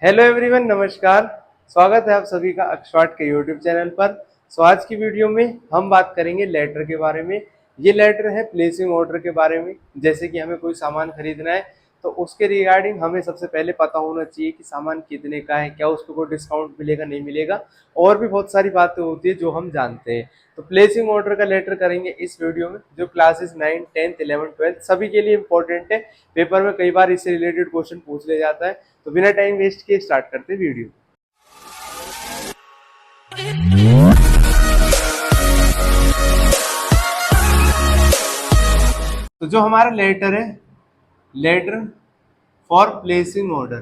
Hello everyone, नमस्कार। स्वागत है आप सभी का अक्षवाट के यूट्यूब चैनल पर। आज की वीडियो में हम बात करेंगे लेटर के बारे में। ये लेटर है प्लेसिंग ऑर्डर के बारे में। जैसे कि हमें कोई सामान खरीदना है तो उसके रिगार्डिंग हमें सबसे पहले पता होना चाहिए कि सामान कितने का है, क्या उस पर कोई डिस्काउंट मिलेगा नहीं मिलेगा, और भी बहुत सारी बातें होती है जो हम जानते हैं। तो प्लेसिंग ऑर्डर का लेटर करेंगे इस वीडियो में, जो क्लासेस 9, 10, 11, 12 सभी के लिए इंपॉर्टेंट है। पेपर में कई बार इससे रिलेटेड क्वेश्चन पूछ लिया जाता है। तो बिना टाइम वेस्ट किए स्टार्ट करते वीडियो। तो जो हमारा लेटर है, लेटर फॉर प्लेसिंग ऑर्डर।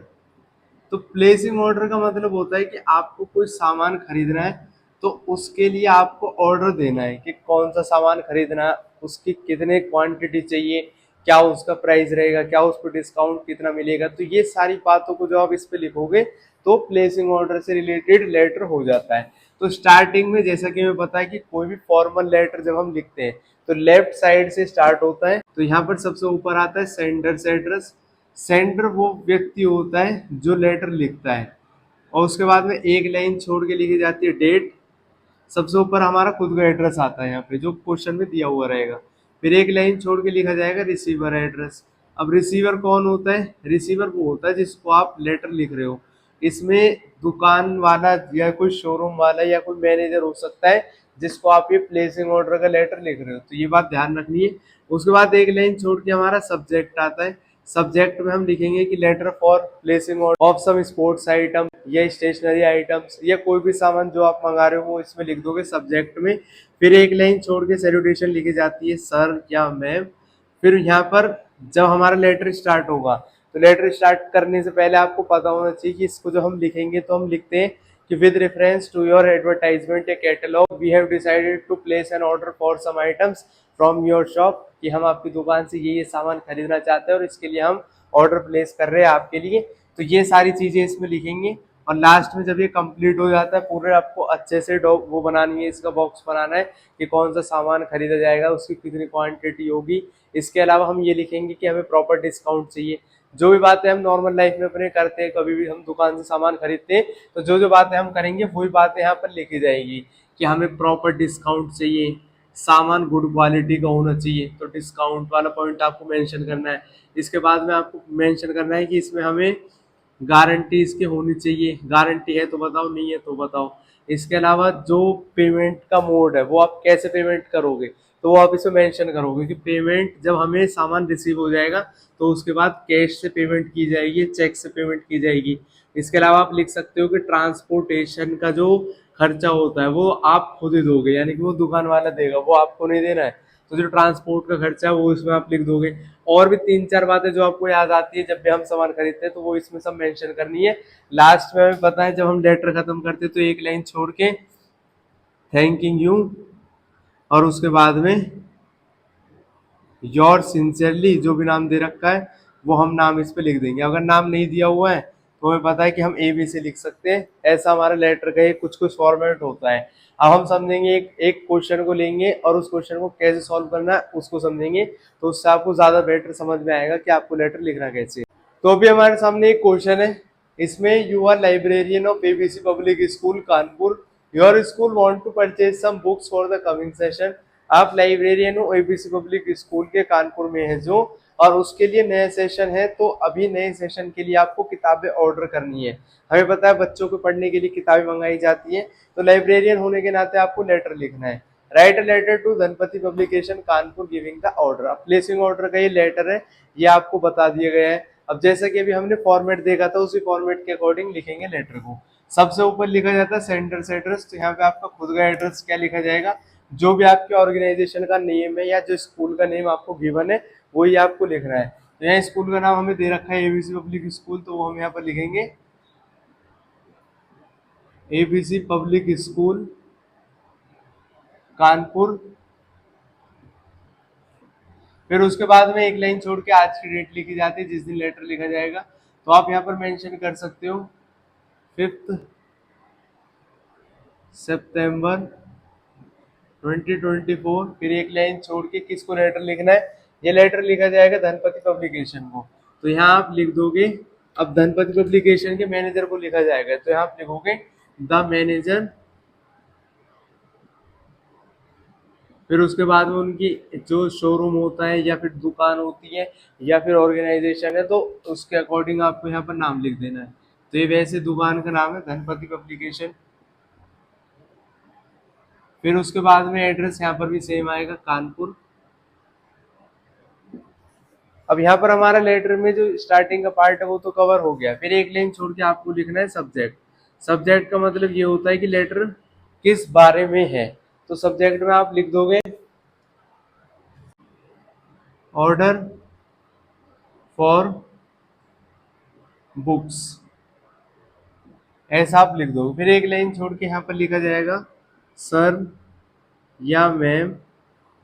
तो प्लेसिंग ऑर्डर का मतलब होता है कि आपको कोई सामान खरीदना है तो उसके लिए आपको ऑर्डर देना है कि कौन सा सामान खरीदना है, उसकी कितने क्वांटिटी चाहिए, क्या उसका प्राइस रहेगा, क्या उस पर डिस्काउंट कितना मिलेगा। तो ये सारी बातों को जो आप इस पे लिखोगे तो प्लेसिंग ऑर्डर से रिलेटेड लेटर हो जाता है। तो स्टार्टिंग में जैसा कि हमें पता है कि कोई भी फॉर्मल लेटर जब हम लिखते हैं तो लेफ्ट साइड से स्टार्ट होता है। तो यहाँ पर सबसे ऊपर आता है सेंडर्स एड्रेस। सेंडर वो व्यक्ति होता है जो लेटर लिखता है, और उसके बाद में एक लाइन छोड़ के लिखी जाती है डेट। सबसे ऊपर हमारा खुद का एड्रेस आता है यहाँ पे जो क्वेश्चन में दिया हुआ रहेगा। फिर एक लाइन छोड़ के लिखा जाएगा रिसीवर एड्रेस। अब रिसीवर कौन होता है? रिसीवर वो होता है जिसको आप लेटर लिख रहे हो। इसमें दुकान वाला या कोई शोरूम वाला या कोई मैनेजर हो सकता है जिसको आप ये प्लेसिंग ऑर्डर का लेटर लिख रहे हो। तो ये बात ध्यान रखनी है। उसके बाद एक लाइन छोड़ के हमारा सब्जेक्ट आता है। सब्जेक्ट में हम लिखेंगे कि letter for placing of some sports item या स्टेशनरी आइटम्स या कोई भी सामान जो आप मंगा रहे हो वो इसमें लिख दोगे सब्जेक्ट में। फिर एक लाइन छोड़ के सैल्यूटेशन लिखी जाती है सर या मैम। फिर यहाँ पर जब हमारा लेटर स्टार्ट होगा तो लेटर स्टार्ट करने से पहले आपको पता होना चाहिए कि इसको जो हम लिखेंगे तो हम लिखते हैं कि with reference to your advertisement या catalogue we have decided to place an order for some items from your shop, कि हम आपकी दुकान से ये सामान खरीदना चाहते हैं और इसके लिए हम ऑर्डर प्लेस कर रहे हैं आपके लिए। तो ये सारी चीजें इसमें लिखेंगे। और लास्ट में जब ये कंप्लीट हो जाता है पूरे, आपको अच्छे से वो बनानी है, इसका बॉक्स बनाना है कि कौन सा सामान खरीदा जाएगा, उसकी कितनी क्वांटिटी होगी। इसके अलावा हम ये लिखेंगे कि हमें प्रॉपर डिस्काउंट चाहिए। जो भी बातें हम नॉर्मल लाइफ में अपने करते हैं, कभी भी हम दुकान से सामान खरीदते हैं तो जो जो बातें हम करेंगे वही बातें यहाँ पर लिखी जाएगी कि हमें प्रॉपर डिस्काउंट चाहिए, सामान गुड क्वालिटी का होना चाहिए, तो डिस्काउंट वाला पॉइंट आपको मेंशन करना है। इसके बाद में आपको मेंशन करना है कि इसमें हमें गारंटी इसकी होनी चाहिए, गारंटी है तो बताओ, नहीं है तो बताओ। इसके अलावा जो पेमेंट का मोड है वो आप कैसे पेमेंट करोगे तो वो आप इसमें मेंशन करोगे कि पेमेंट जब हमें सामान रिसीव हो जाएगा तो उसके बाद कैश से पेमेंट की जाएगी, चेक से पेमेंट की जाएगी। इसके अलावा आप लिख सकते हो कि ट्रांसपोर्टेशन का जो खर्चा होता है वो आप खुद ही दोगे, यानी कि वो दुकान वाला देगा, वो आपको नहीं देना है। तो जो ट्रांसपोर्ट का खर्चा है वो इसमें आप लिख दोगे। और भी 3-4 बातें जो आपको याद आती है जब भी हम सामान खरीदते हैं तो वो इसमें सब मेंशन करनी है। लास्ट में हमें पता है जब हम लेटर खत्म करते हैं तो एक लाइन छोड़ के थैंकिंग यू, और उसके बाद में योर सिंसियरली जो भी नाम दे रखा है वो हम नाम इस पे लिख देंगे। अगर नाम नहीं दिया हुआ है तो हमें पता है कि हम ए बी से लिख सकते हैं। ऐसा हमारा लेटर का कुछ कुछ फॉर्मेट होता है। अब हम समझेंगे, एक एक क्वेश्चन को लेंगे और उस क्वेश्चन को कैसे सॉल्व करना है उसको समझेंगे, तो उससे आपको ज्यादा बेटर समझ में आएगा कि आपको लेटर लिखना कैसे है। तो अभी हमारे सामने एक क्वेश्चन है। इसमें you are librarian of ABC public school Kanpur, your school want to purchase some books for the coming session. आप लाइब्रेरियन हो एबीसी पब्लिक स्कूल के, कानपुर में है जो, और उसके लिए नया सेशन है तो अभी नए सेशन के लिए आपको किताबें ऑर्डर करनी है। हमें पता है बच्चों को पढ़ने के लिए किताबें मंगाई जाती हैं, तो लाइब्रेरियन होने के नाते आपको लेटर लिखना है। Write a letter to Dhanpati publication Kanpur giving the order. अब प्लेसिंग ऑर्डर का ये लेटर है, ये आपको बता दिया गया है। अब जैसा कि अभी हमने फॉर्मेट देखा था उसी फॉर्मेट के अकॉर्डिंग लिखेंगे लेटर को। सबसे ऊपर लिखा जाता है सेंडर्स एड्रेस, तो यहाँ पे आपका खुद का एड्रेस क्या लिखा जाएगा, जो भी आपके ऑर्गेनाइजेशन का नेम है या जो स्कूल का नेम आपको गिवन है वही आपको लिखना है। तो यहाँ स्कूल का नाम हमें दे रखा है एबीसी पब्लिक स्कूल, तो वो हम यहाँ पर लिखेंगे एबीसी पब्लिक स्कूल कानपुर। फिर उसके बाद में एक लाइन छोड़ के आज की डेट लिखी जाती है जिस दिन लेटर लिखा जाएगा, तो आप यहाँ पर मेंशन कर सकते हो 5 सितंबर 2024। फिर एक लाइन छोड़ के किसको लेटर लिखना है, ये लेटर लिखा जाएगा धनपति पब्लिकेशन को। तो यहाँ आप लिख दोगे अब धनपति पब्लिकेशन के मैनेजर को लिखा जाएगा, तो यहाँ आप लिखोगे द मैनेजर, फिर उसके बाद में उनकी जो शोरूम होता है या फिर दुकान होती है या फिर ऑर्गेनाइजेशन है, तो उसके अकॉर्डिंग आपको यहाँ पर नाम लिख देना है। तो ये वैसे दुकान का नाम है धनपति पब्लिकेशन। फिर उसके बाद में एड्रेस यहाँ पर भी सेम आएगा, कानपुर। अब यहाँ पर हमारा लेटर में जो स्टार्टिंग का पार्ट है वो तो कवर हो गया। फिर एक लाइन छोड़ के आपको लिखना है सब्जेक्ट। सब्जेक्ट का मतलब ये होता है कि लेटर किस बारे में है। तो सब्जेक्ट में आप लिख दोगे ऑर्डर फॉर बुक्स, ऐसा आप लिख दो। फिर एक लाइन छोड़ के यहाँ पर लिखा जाएगा सर या मैम।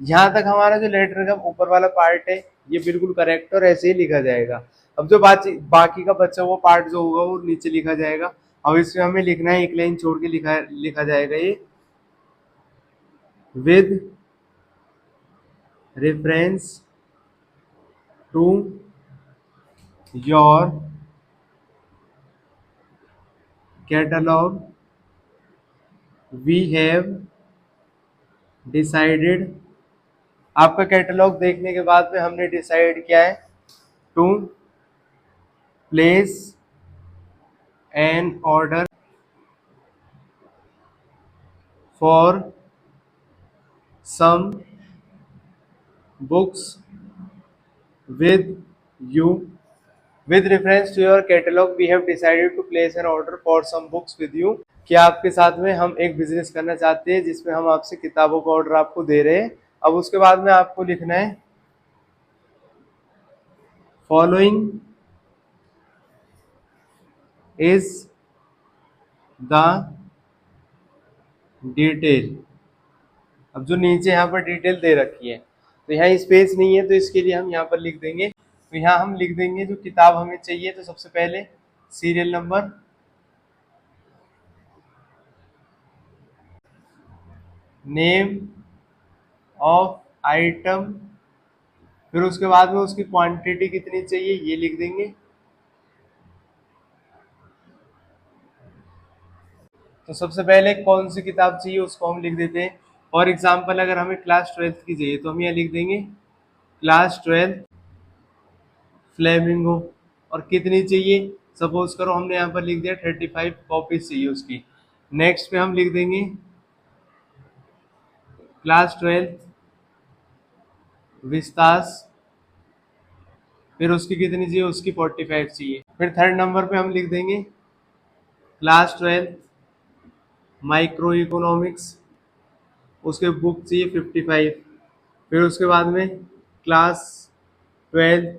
यहाँ तक हमारा जो लेटर का ऊपर वाला पार्ट है ये बिल्कुल करेक्ट और ऐसे ही लिखा जाएगा। अब जो बाकी का बच्चा हुआ पार्ट जो होगा वो नीचे लिखा जाएगा। अब इसमें हमें लिखना है, एक लाइन छोड़ के लिखा जाएगा ये with reference to your catalogue we have decided. आपका कैटलॉग देखने के बाद में हमने डिसाइड किया है to place an order for some books with you. With reference to your catalog, we have decided to place an order for some books with you. कि आपके साथ में हम एक बिजनेस करना चाहते हैं जिसमें हम आपसे किताबों का ऑर्डर आपको दे रहे हैं। अब उसके बाद में आपको लिखना है फॉलोइंग इज द डिटेल। अब जो नीचे यहाँ पर डिटेल दे रखी है तो यहाँ स्पेस नहीं है, तो इसके लिए हम यहाँ पर लिख देंगे। तो यहाँ हम लिख देंगे जो किताब हमें चाहिए, तो सबसे पहले serial number, name of item, फिर उसके बाद में उसकी क्वांटिटी कितनी चाहिए ये लिख देंगे। तो सबसे पहले कौन सी किताब चाहिए उसको हम लिख देते हैं। फॉर एग्जाम्पल अगर हमें क्लास 12th की चाहिए तो हम यहाँ लिख देंगे क्लास 12 फ्लेमिंगो। और कितनी चाहिए, सपोज करो हमने यहाँ पर लिख दिया 35 कॉपीज चाहिए उसकी। नेक्स्ट पे हम लिख देंगे क्लास 12 विस्तास, फिर उसकी कितनी चाहिए, उसकी 45 चाहिए। फिर थर्ड नंबर पे हम लिख देंगे क्लास 12 माइक्रो इकोनॉमिक्स, उसके बुक चाहिए 55। फिर उसके बाद में क्लास 12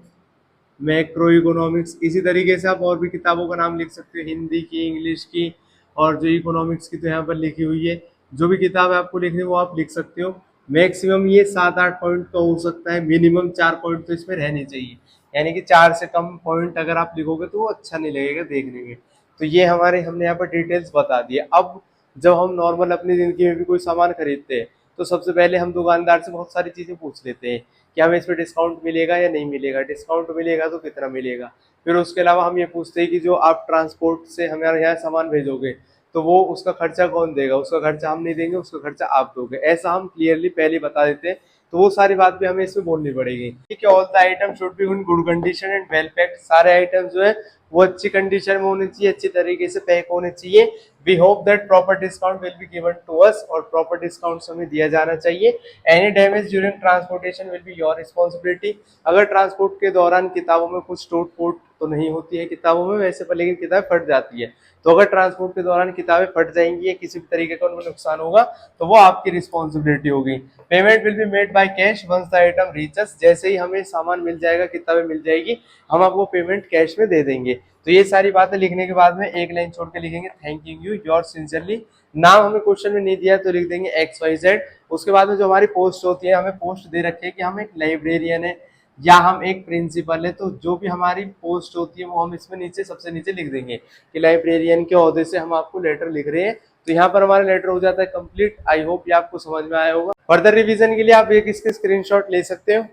मैक्रो इकोनॉमिक्स। इसी तरीके से आप और भी किताबों का नाम लिख सकते हो, हिंदी की, इंग्लिश की, और जो इकोनॉमिक्स की तो यहाँ पर लिखी हुई है। जो भी किताब आपको लिखनी है वो आप लिख सकते हो। मैक्सिमम ये 7-8 पॉइंट का हो सकता है, मिनिमम 4 पॉइंट तो इसमें रहनी चाहिए। यानी कि 4 से कम पॉइंट अगर आप लिखोगे तो वो अच्छा नहीं लगेगा देखने में। तो ये हमने यहाँ पर डिटेल्स बता दिए। अब जब हम नॉर्मल अपनी ज़िंदगी में भी कोई सामान खरीदते हैं तो सबसे पहले हम दुकानदार से बहुत सारी चीज़ें पूछ लेते हैं कि हमें इस पर डिस्काउंट मिलेगा या नहीं मिलेगा, डिस्काउंट मिलेगा तो कितना मिलेगा। फिर उसके अलावा हम ये पूछते हैं कि जो आप ट्रांसपोर्ट से हमारे यहाँ सामान भेजोगे तो वो उसका खर्चा कौन देगा, उसका खर्चा हम नहीं देंगे, उसका खर्चा आप दोगे, ऐसा हम क्लियरली पहले बता देते हैं। तो वो सारी बात भी हमें इसमें बोलनी पड़ेगी। ठीक है, all the item should be in good condition and well packed. सारे आइटम जो है वो अच्छी कंडीशन में होने चाहिए, अच्छी तरीके से पैक होने चाहिए। We hope that proper discount will be given to us, और प्रॉपर डिस्काउंट हमें दिया जाना चाहिए। Any damage during transportation will be your responsibility. अगर ट्रांसपोर्ट के दौरान किताबों में कुछ टूट फूट तो नहीं होती है किताबों में वैसे पर, लेकिन किताब फट जाती है, तो अगर ट्रांसपोर्ट के दौरान किताबें फट जाएंगी या किसी भी तरीके का उनमें नुकसान होगा तो वो आपकी रिस्पॉन्सिबिलिटी होगी। Payment will be made by cash once the item reaches. जैसे ही हमें सामान मिल जाएगा, किताबें मिल जाएगी, हम आपको पेमेंट कैश में दे देंगे। तो ये सारी बातें लिखने के बाद में एक लाइन छोड़ के लिखेंगे थैंकिंग यू योर सिंसियरली। नाम हमें क्वेश्चन में नहीं दिया तो लिख देंगे XYZ। उसके बाद में जो हमारी पोस्ट होती है, हमें पोस्ट दे रखी है कि हम एक लाइब्रेरियन है या हम एक प्रिंसिपल है, तो जो भी हमारी पोस्ट होती है वो हम इसमें नीचे सबसे नीचे लिख देंगे कि लाइब्रेरियन के ओहदे से हम आपको लेटर लिख रहे हैं। तो यहाँ पर हमारा लेटर हो जाता है कंप्लीट। आई होप ये आपको समझ में आया होगा। फर्दर रिवीजन के लिए आप एक इसके स्क्रीनशॉट ले सकते हो।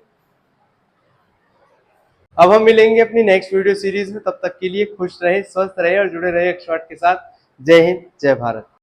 अब हम मिलेंगे अपनी नेक्स्ट वीडियो सीरीज में, तब तक के लिए खुश रहे, स्वस्थ रहे और जुड़े रहे एक्सपर्ट के साथ। जय हिंद, जय भारत।